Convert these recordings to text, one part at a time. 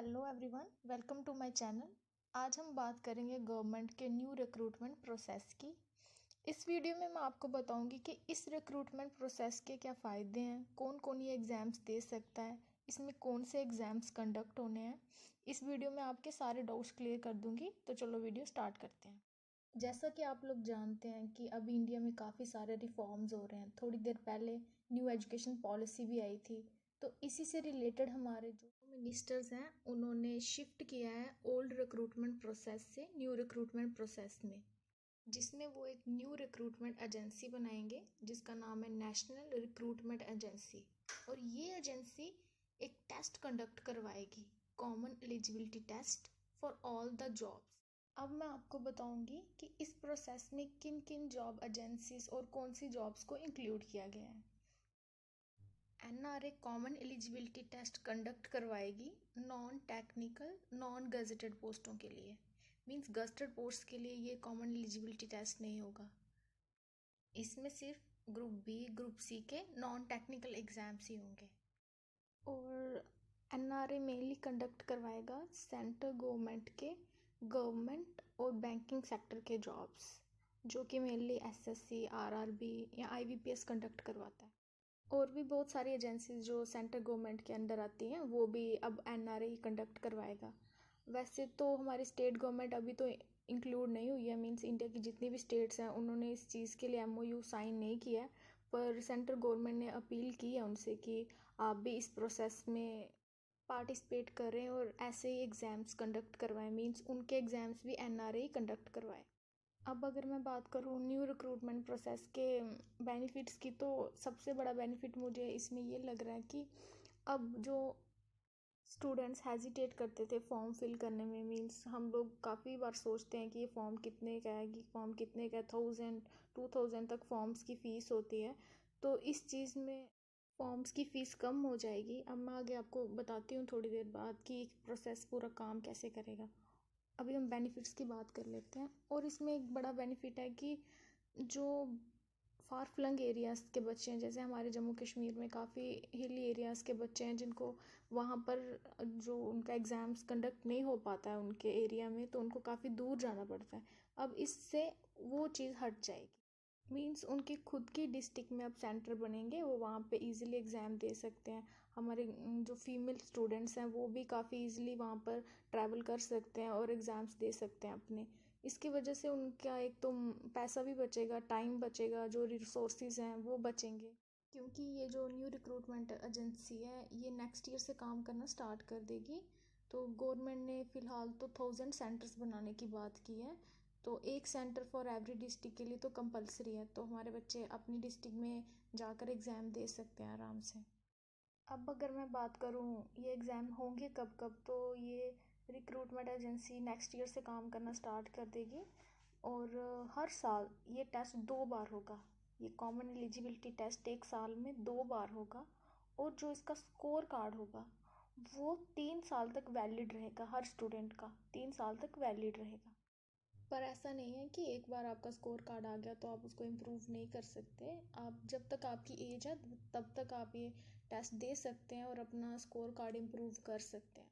Hello everyone, welcome to my channel. आज हम बात करेंगे गवर्नमेंट के न्यू रिक्रूटमेंट प्रोसेस की। इस वीडियो में मैं आपको बताऊंगी कि इस रिक्रूटमेंट प्रोसेस के क्या फ़ायदे हैं, कौन कौन ये एग्ज़ाम्स दे सकता है, इसमें कौन से एग्ज़ाम्स कंडक्ट होने हैं। इस वीडियो में आपके सारे डाउट्स क्लियर कर दूंगी। तो चलो वीडियो स्टार्ट करते हैं। जैसा कि आप लोग जानते हैं कि अभी इंडिया में काफ़ी सारे रिफॉर्म्स हो रहे हैं। थोड़ी देर पहले न्यू एजुकेशन पॉलिसी भी आई थी। तो इसी से रिलेटेड हमारे जो मिनिस्टर्स हैं उन्होंने शिफ्ट किया है ओल्ड रिक्रूटमेंट प्रोसेस से न्यू रिक्रूटमेंट प्रोसेस में, जिसमें वो एक न्यू रिक्रूटमेंट एजेंसी बनाएंगे जिसका नाम है नेशनल रिक्रूटमेंट एजेंसी। और ये एजेंसी एक टेस्ट कंडक्ट करवाएगी, common eligibility test for all the jobs. अब मैं आपको बताऊंगी कि इस प्रोसेस में किन किन जॉब एजेंसीज और कौन सी जॉब्स को इंक्लूड किया गया है। NRA common eligibility test conduct करवाएगी नॉन टेक्निकल नॉन गजेटेड पोस्टों के लिए। मींस गजेटेड पोस्ट के लिए ये कॉमन एलिजिबिलिटी टेस्ट नहीं होगा। इसमें सिर्फ ग्रुप बी ग्रुप सी के नॉन टेक्निकल एग्जाम्स ही होंगे। और एनआरए मेनली कंडक्ट करवाएगा सेंट्रल गवर्नमेंट के गवर्नमेंट और बैंकिंग सेक्टर के जॉब्स, जो कि मेनली एसएससी आरआरबी या आईबीपीएस कंडक्ट करवाता है। और भी बहुत सारी एजेंसीज जो सेंट्रल गवर्नमेंट के अंडर आती हैं वो भी अब एनआरए कंडक्ट करवाएगा। वैसे तो हमारी स्टेट गवर्नमेंट अभी तो इंक्लूड नहीं हुई है। मींस इंडिया की जितनी भी स्टेट्स हैं उन्होंने इस चीज़ के लिए एमओयू साइन नहीं किया है। पर सेंट्रल गवर्नमेंट ने अपील की है उनसे कि आप भी इस प्रोसेस में पार्टिसिपेट करें और ऐसे ही एग्ज़ाम्स कंडक्ट करवाएं। मींस उनके एग्ज़ाम्स भी एनआरए ही कंडक्ट करवाएं। अब अगर मैं बात करूँ न्यू रिक्रूटमेंट प्रोसेस के बेनिफिट्स की, तो सबसे बड़ा बेनिफिट मुझे इसमें ये लग रहा है कि अब जो स्टूडेंट्स हेजिटेट करते थे फॉर्म फिल करने में, मींस हम लोग काफ़ी बार सोचते हैं कि ये फॉर्म कितने का है, कि फॉर्म कितने का है, 1000-2000 तक फॉर्म्स की फ़ीस होती है। तो इस चीज़ में फॉर्म्स की फ़ीस कम हो जाएगी। अब मैं आगे आपको बताती हूँ थोड़ी देर बाद कि प्रोसेस पूरा काम कैसे करेगा। अभी हम बेनिफिट्स की बात कर लेते हैं। और इसमें एक बड़ा बेनिफिट है कि जो फार फ्लंग एरियाज़ के बच्चे हैं, जैसे हमारे जम्मू कश्मीर में काफ़ी हिली एरियाज़ के बच्चे हैं जिनको वहाँ पर जो उनका एग्ज़ाम्स कंडक्ट नहीं हो पाता है उनके एरिया में, तो उनको काफ़ी दूर जाना पड़ता है। अब इससे वो चीज़ हट जाएगी। मींस उनकी खुद की डिस्ट्रिक्ट में अब सेंटर बनेंगे, वो वहाँ पे इजीली एग्ज़ाम दे सकते हैं। हमारे जो फीमेल स्टूडेंट्स हैं वो भी काफ़ी इजीली वहाँ पर ट्रैवल कर सकते हैं और एग्ज़ाम्स दे सकते हैं अपने। इसकी वजह से उनका एक तो पैसा भी बचेगा, टाइम बचेगा, जो रिसोर्सेज हैं वो बचेंगे। क्योंकि ये जो न्यू रिक्रूटमेंट एजेंसी है ये नेक्स्ट ईयर से काम करना स्टार्ट कर देगी। तो गवर्नमेंट ने फ़िलहाल तो 1000 सेंटर्स बनाने की बात की है। तो एक सेंटर फॉर एवरी डिस्ट्रिक्ट के लिए तो कंपलसरी है, तो हमारे बच्चे अपनी डिस्ट्रिक्ट में जाकर एग्ज़ाम दे सकते हैं आराम से। अब अगर मैं बात करूँ ये एग्ज़ाम होंगे कब कब, तो ये रिक्रूटमेंट एजेंसी नेक्स्ट ईयर से काम करना स्टार्ट कर देगी। और हर साल ये टेस्ट 2 बार होगा। ये कॉमन एलिजिबिलिटी टेस्ट एक साल में 2 बार होगा। और जो इसका स्कोर कार्ड होगा वो 3 साल तक वैलिड रहेगा। हर स्टूडेंट का 3 साल तक वैलिड रहेगा। पर ऐसा नहीं है कि एक बार आपका स्कोर कार्ड आ गया तो आप उसको इम्प्रूव नहीं कर सकते। आप जब तक आपकी एज है तब तक आप ये टेस्ट दे सकते हैं और अपना स्कोर कार्ड इम्प्रूव कर सकते हैं।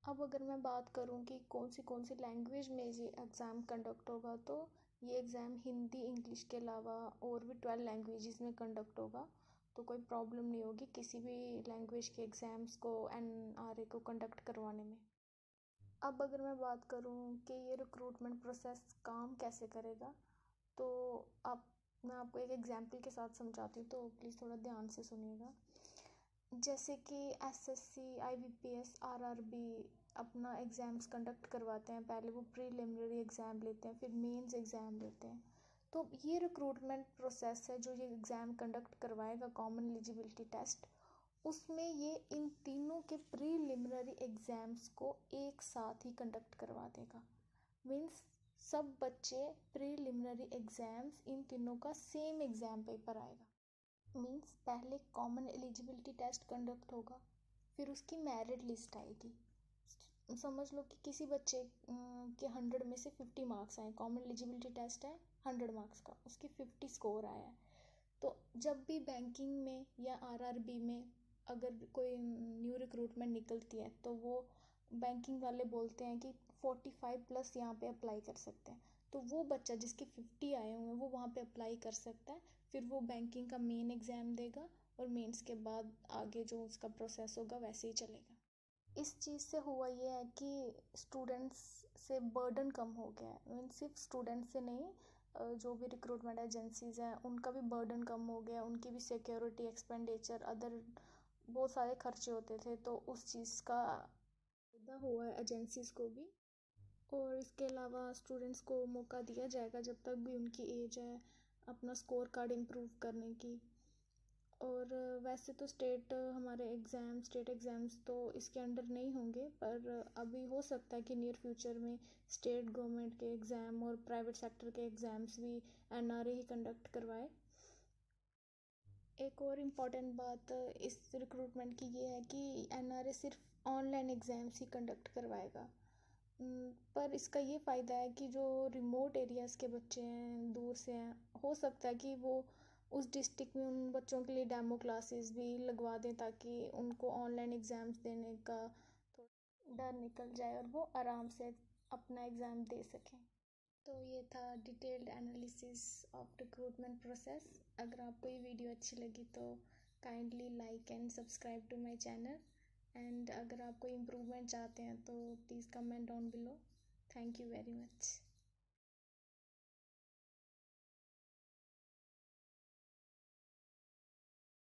अब अगर मैं बात करूं कि कौन सी लैंग्वेज में ये एग्ज़ाम कंडक्ट होगा, तो ये एग्ज़ाम हिंदी इंग्लिश के अलावा और भी 12 लैंग्वेजेस में कंडक्ट होगा। तो कोई प्रॉब्लम नहीं होगी किसी भी लैंग्वेज के एग्ज़ाम्स को एनआरए को कंडक्ट करवाने में। अब अगर मैं बात करूं कि ये रिक्रूटमेंट प्रोसेस काम कैसे करेगा, तो आप मैं आपको एक एग्जांपल के साथ समझाती हूँ, तो प्लीज़ थोड़ा ध्यान से सुनिएगा। जैसे कि एसएससी आईबीपीएस आरआरबी अपना एग्ज़ाम्स कंडक्ट करवाते हैं। पहले वो प्रीलिमिनरी एग्ज़ाम लेते हैं, फिर मेंस एग्ज़ाम लेते हैं। तो ये रिक्रूटमेंट प्रोसेस है जो ये एग्ज़ाम कंडक्ट करवाएगा, कॉमन एलिजिबिलिटी टेस्ट। उसमें ये इन तीनों के प्रीलिमिनरी एग्ज़ाम्स को एक साथ ही कंडक्ट करवा देगा। मीन्स सब बच्चे प्रीलिमिनरी एग्ज़ाम्स इन तीनों का सेम एग्ज़ाम पेपर आएगा। मीन्स पहले कॉमन एलिजिबिलिटी टेस्ट कंडक्ट होगा, फिर उसकी मेरिट लिस्ट आएगी। समझ लो कि किसी बच्चे के 100 में से 50 मार्क्स आए। कॉमन एलिजिबिलिटी टेस्ट है 100 मार्क्स का, उसकी 50 स्कोर आया है। तो जब भी बैंकिंग में या आरआरबी में अगर कोई न्यू रिक्रूटमेंट निकलती है तो वो बैंकिंग वाले बोलते हैं कि 45+ यहाँ पे अप्लाई कर सकते हैं, तो वो बच्चा जिसके 50 आए हुए हैं वो वहाँ पे अप्लाई कर सकता है। फिर वो बैंकिंग का मेन एग्ज़ाम देगा और मेंस के बाद आगे जो उसका प्रोसेस होगा वैसे ही चलेगा। इस चीज़ से हुआ ये है कि स्टूडेंट्स से बर्डन कम हो गया है। मीन सिर्फ स्टूडेंट्स से नहीं, जो भी रिक्रूटमेंट एजेंसीज हैं उनका भी बर्डन कम हो गया, उनकी भी सिक्योरिटी एक्सपेंडिचर अदर बहुत सारे खर्चे होते थे, तो उस चीज़ का फायदा हुआ है एजेंसीज को भी। और इसके अलावा स्टूडेंट्स को मौका दिया जाएगा जब तक भी उनकी एज है अपना स्कोर कार्ड इम्प्रूव करने की। और वैसे तो हमारे स्टेट एग्ज़ाम्स तो इसके अंडर नहीं होंगे, पर अभी हो सकता है कि नियर फ्यूचर में स्टेट गवर्नमेंट के एग्ज़ाम और प्राइवेट सेक्टर के एग्ज़ाम्स भी एनआरए ही कंडक्ट करवाए। एक और इम्पॉर्टेंट बात इस रिक्रूटमेंट की ये है कि एनआरए सिर्फ ऑनलाइन एग्ज़ाम्स ही कंडक्ट करवाएगा। पर इसका ये फ़ायदा है कि जो रिमोट एरियाज़ के बच्चे हैं, दूर से हैं, हो सकता है कि वो उस डिस्ट्रिक्ट में उन बच्चों के लिए डेमो क्लासेस भी लगवा दें ताकि उनको ऑनलाइन एग्ज़ाम्स देने का थोड़ा डर निकल जाए और वो आराम से अपना एग्ज़ाम दे सकें। तो ये था detailed analysis of recruitment process. अगर आपको ये वीडियो अच्छी लगी तो kindly like and subscribe to my channel, and अगर आप कोई इम्प्रूवमेंट चाहते हैं तो please comment down below. Thank you very much.